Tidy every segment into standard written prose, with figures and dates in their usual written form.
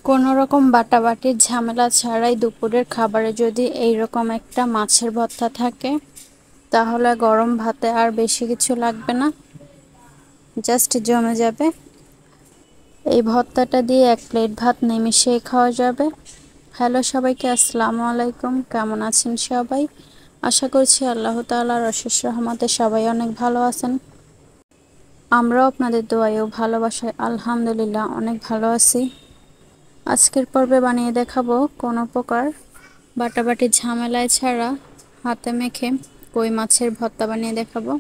কোনো রকম বাটাবাটির ঝামেলা ছাড়াই দুপুরের খাবারে যদি এইরকম একটা মাছের ভর্তা থাকে তাহলে গরম ভাতে আর বেশি কিছু লাগবে না, জাস্ট জমে যাবে। এই ভর্তাটা দিয়ে এক প্লেট ভাত নিমিশেই খাওয়া যাবে। হ্যালো সবাইকে, আসসালামু আলাইকুম। কেমন আছেন সবাই? আশা করছি আল্লাহ তাআলার অশেষ রহমতে সবাই অনেক ভালো আছেন। আমরাও আপনাদের দোয়ায় ও ভালোবাসায় আলহামদুলিল্লাহ অনেক ভালো আছি। আজকের পর্বে বানিয়ে দেখাবো কোনো প্রকার বাটাবাটির ঝামেলায় ছাড়া হাতে মেখে কই মাছের ভর্তা বানিয়ে দেখাবো।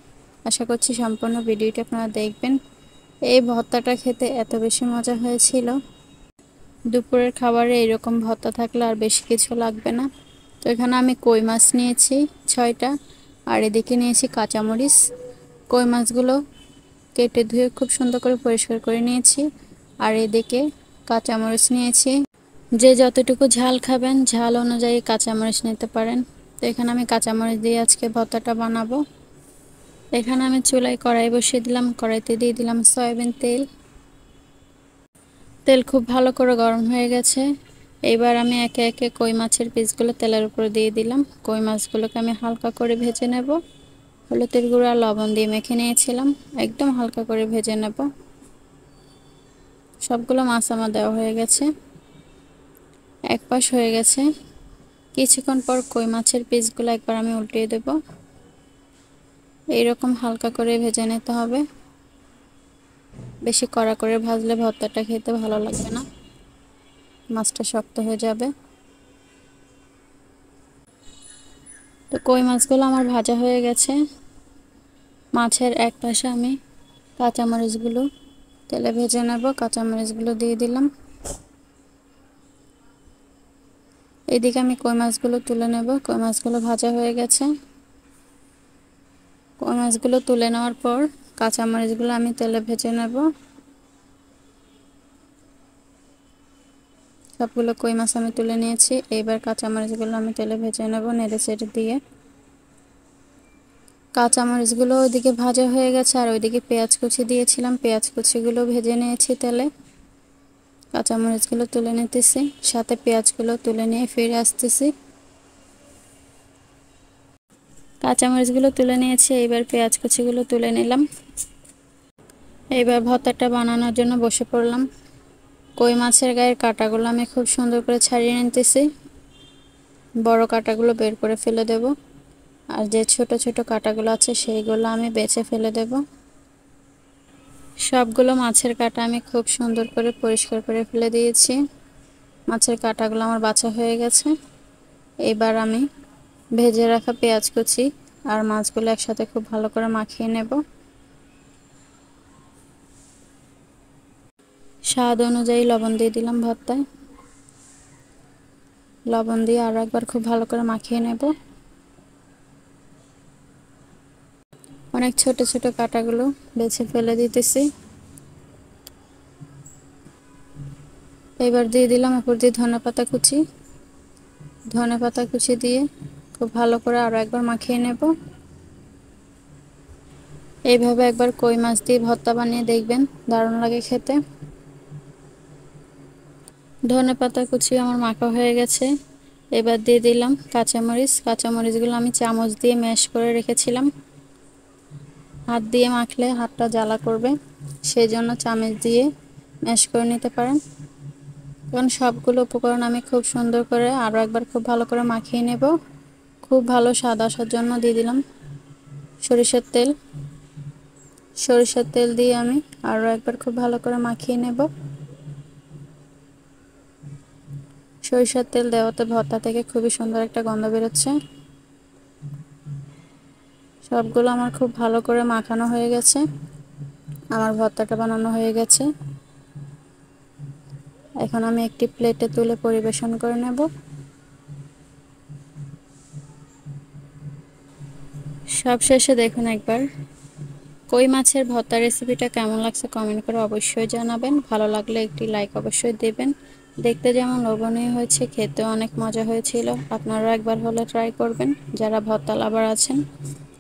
আশা করছি সম্পূর্ণ ভিডিওটি আপনারা দেখবেন। এই ভর্তাটা খেতে এত বেশি মজা হয়েছিল, দুপুরের খাবারে এরকম ভর্তা থাকলে আর বেশি কিছু লাগবে না। তো এখানে আমি কই মাছ নিয়েছি 6টা, আর এদিকে নিয়েছি কাঁচামরিচ। কই মাছগুলো কেটে ধুয়ে খুব সুন্দর করে পরিষ্কার করে নিয়েছি, আর এদিকে কাঁচামরিচ নিয়েছি। যে যতটুকু ঝাল খাবেন ঝাল অনুযায়ী কাঁচামরিচ নিতে পারেন। তো এখানে আমি কাঁচামরিচ দিয়ে আজকে ভর্তাটা বানাবো। এখানে আমি চুলায় কড়াই বসিয়ে দিলাম, কড়াইতে দিয়ে দিলাম সয়াবিন তেল। তেল খুব ভালো করে গরম হয়ে গেছে। এবার আমি একে একে কই মাছের পিসগুলো তেলের উপরে দিয়ে দিলাম। কই মাছগুলোকে আমি হালকা করে ভেজে নেব। হলুদের গুঁড়া লবণ দিয়ে মেখে নিয়েছিলাম, একদম হালকা করে ভেজে নেব। সবগুলো মাছ আমার দেওয়া হয়ে গেছে, এক পাশ হয়ে গেছে। কিছুক্ষণ পর কই মাছের পিসগুলো একবার আমি উল্টিয়ে দেব। এইরকম হালকা করে ভেজে নিতে হবে, বেশি কড়া করে ভাজলে ভর্তাটা খেতে ভালো লাগবে না, মাছটা শক্ত হয়ে যাবে। তো কই মাছগুলো আমার ভাজা হয়ে গেছে। মাছের এক পাশে আমি কাঁচামরিচগুলো তেলে ভেজে নেব। কাঁচামরিচগুলো দিয়ে দিলাম। এদিকে আমি কই মাছগুলো তুলে নেব। কই মাছগুলো ভাজা হয়ে গেছে। কই মাছগুলো তুলে নেওয়ার পর কাঁচামরিচগুলো আমি তেলে ভেজে নেব। সবগুলো কই মাছ আমি তুলে নিয়েছি। এবার কাঁচামরিচগুলো আমি তেলে ভেজে নেব নেড়ে চেড়ে দিয়ে। কাঁচামরিচগুলো ওইদিকে ভাজা হয়ে গেছে, আর ওইদিকে পেঁয়াজ কুচি দিয়েছিলাম, পেঁয়াজ কুচিগুলো ভেজে নিয়েছি তেলে। কাঁচামরিচগুলো তুলে নিতেছি, সাথে পেঁয়াজগুলো তুলে নিয়ে ফিরে আসতেছি। কাঁচামরিচগুলো তুলে নিয়েছি, এবার পেঁয়াজ কুচিগুলো তুলে নিলাম। এইবার ভর্তাটা বানানোর জন্য বসে পড়লাম। কই মাছের গায়ের কাঁটাগুলো আমি খুব সুন্দর করে ছাড়িয়ে নিতেছি। বড় কাঁটাগুলো বের করে ফেলে দেব, আর যে ছোট ছোট কাঁটাগুলো আছে সেইগুলো আমি বেছে ফেলে দেব। সবগুলো মাছের কাঁটা আমি খুব সুন্দর করে পরিষ্কার করে ফেলে দিয়েছি। মাছের কাঁটাগুলো আমার বাছা হয়ে গেছে। এবার আমি ভেজে রাখা পেঁয়াজ কুচি আর মাছগুলো একসাথে খুব ভালো করে মাখিয়ে নেব। স্বাদ অনুযায়ী লবণ দিয়ে দিলাম ভর্তায়। লবণ দিয়ে আরও একবার খুব ভালো করে মাখিয়ে নেব। অনেক ছোট ছোট কাঁটাগুলো বেছে ফেলে দিতেছি। এবার দিয়ে দিলাম উপর দিয়ে ধনেপাতা কুচি। ধনেপাতা কুচি দিয়ে খুব ভালো করে আরও একবার মাখিয়ে নেব। এইভাবে একবার কই মাছ দিয়ে ভর্তা বানিয়ে দেখবেন, দারুণ লাগে খেতে। ধনেপাতা কুচি আমার মাখা হয়ে গেছে। এবার দিয়ে দিলাম কাঁচামরিচ। কাঁচামরিচগুলো আমি চামচ দিয়ে ম্যাশ করে রেখেছিলাম। হাত দিয়ে মাখলে হাতটা জ্বালা করবে, সেই জন্য চামচ দিয়ে ম্যাশ করে নিতে পারেন। কারণ সবগুলো উপকরণ আমি খুব সুন্দর করে আরও একবার খুব ভালো করে মাখিয়ে নেব। খুব ভালো স্বাদ আসার জন্য দিয়ে দিলাম সরিষার তেল। সরিষার তেল দিয়ে আমি আরও একবার খুব ভালো করে মাখিয়ে নেব। সরিষার তেল দেওয়াতে ভর্তা থেকে খুবই সুন্দর একটা গন্ধ বেরোচ্ছে। সবগুলো আমার খুব ভালো করে মাখানো হয়ে গেছে। আমার ভর্তাটা বানানো হয়ে গেছে। এখন আমি একটি প্লেটে তুলে পরিবেশন করে নেব। সবশেষে দেখুন একবার কই মাছের ভর্তা রেসিপিটা কেমন লাগছে কমেন্ট করে অবশ্যই জানাবেন। ভালো লাগলে একটি লাইক অবশ্যই দেবেন। দেখতে যেমন লোভনীয় হয়েছে, খেতেও অনেক মজা হয়েছিল। আপনারাও একবার হলে ট্রাই করবেন যারা ভর্তা লাভার আছেন।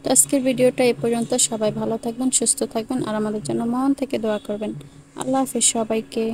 তো আজকের ভিডিওটা এই পর্যন্ত। সবাই ভালো থাকবেন, সুস্থ থাকবেন, আর আমাদের জন্য মন থেকে দোয়া করবেন। আল্লাহ হাফেজ সবাইকে।